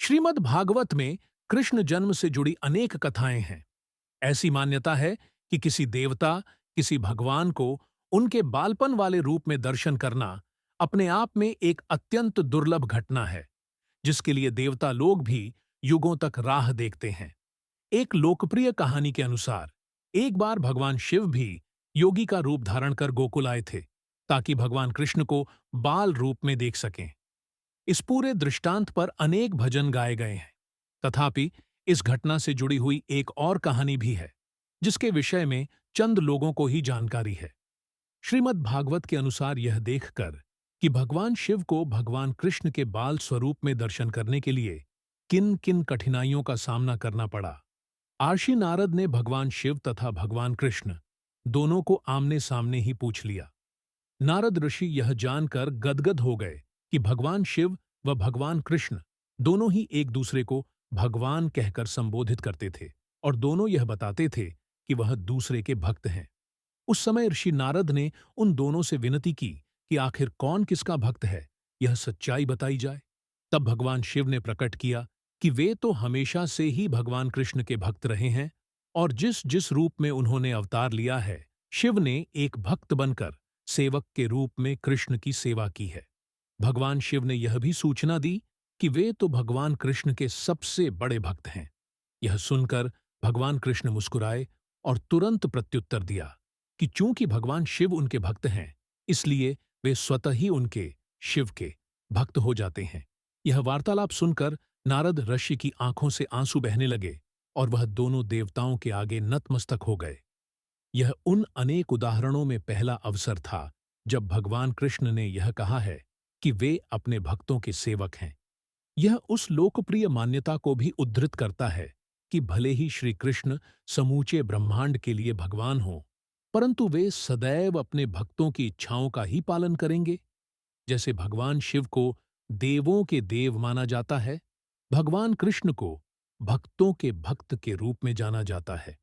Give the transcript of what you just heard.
श्रीमद् भागवत में कृष्ण जन्म से जुड़ी अनेक कथाएं हैं। ऐसी मान्यता है कि किसी देवता, किसी भगवान को उनके बालपन वाले रूप में दर्शन करना अपने आप में एक अत्यंत दुर्लभ घटना है, जिसके लिए देवता लोग भी युगों तक राह देखते हैं। एक लोकप्रिय कहानी के अनुसार एक बार भगवान शिव भी योगी का रूप धारण कर गोकुल आए थे, ताकि भगवान कृष्ण को बाल रूप में देख सकें। इस पूरे दृष्टांत पर अनेक भजन गाए गए हैं। तथापि इस घटना से जुड़ी हुई एक और कहानी भी है, जिसके विषय में चंद लोगों को ही जानकारी है। श्रीमद् भागवत के अनुसार यह देखकर कि भगवान शिव को भगवान कृष्ण के बाल स्वरूप में दर्शन करने के लिए किन किन कठिनाइयों का सामना करना पड़ा, आर्षि नारद ने भगवान शिव तथा भगवान कृष्ण दोनों को आमने सामने ही पूछ लिया। नारद ऋषि यह जानकर गदगद हो गए कि भगवान शिव व भगवान कृष्ण दोनों ही एक दूसरे को भगवान कहकर संबोधित करते थे और दोनों यह बताते थे कि वह दूसरे के भक्त हैं। उस समय ऋषि नारद ने उन दोनों से विनती की कि आखिर कौन किसका भक्त है, यह सच्चाई बताई जाए। तब भगवान शिव ने प्रकट किया कि वे तो हमेशा से ही भगवान कृष्ण के भक्त रहे हैं और जिस जिस रूप में उन्होंने अवतार लिया है, शिव ने एक भक्त बनकर सेवक के रूप में कृष्ण की सेवा की है। भगवान शिव ने यह भी सूचना दी कि वे तो भगवान कृष्ण के सबसे बड़े भक्त हैं। यह सुनकर भगवान कृष्ण मुस्कुराए और तुरंत प्रत्युत्तर दिया कि चूंकि भगवान शिव उनके भक्त हैं, इसलिए वे स्वतः ही उनके, शिव के, भक्त हो जाते हैं। यह वार्तालाप सुनकर नारद ऋषि की आंखों से आंसू बहने लगे और वह दोनों देवताओं के आगे नतमस्तक हो गए। यह उन अनेक उदाहरणों में पहला अवसर था जब भगवान कृष्ण ने यह कहा है कि वे अपने भक्तों के सेवक हैं। यह उस लोकप्रिय मान्यता को भी उद्धृत करता है कि भले ही श्री कृष्ण समूचे ब्रह्मांड के लिए भगवान हों, परंतु वे सदैव अपने भक्तों की इच्छाओं का ही पालन करेंगे। जैसे भगवान शिव को देवों के देव माना जाता है, भगवान कृष्ण को भक्तों के भक्त के रूप में जाना जाता है।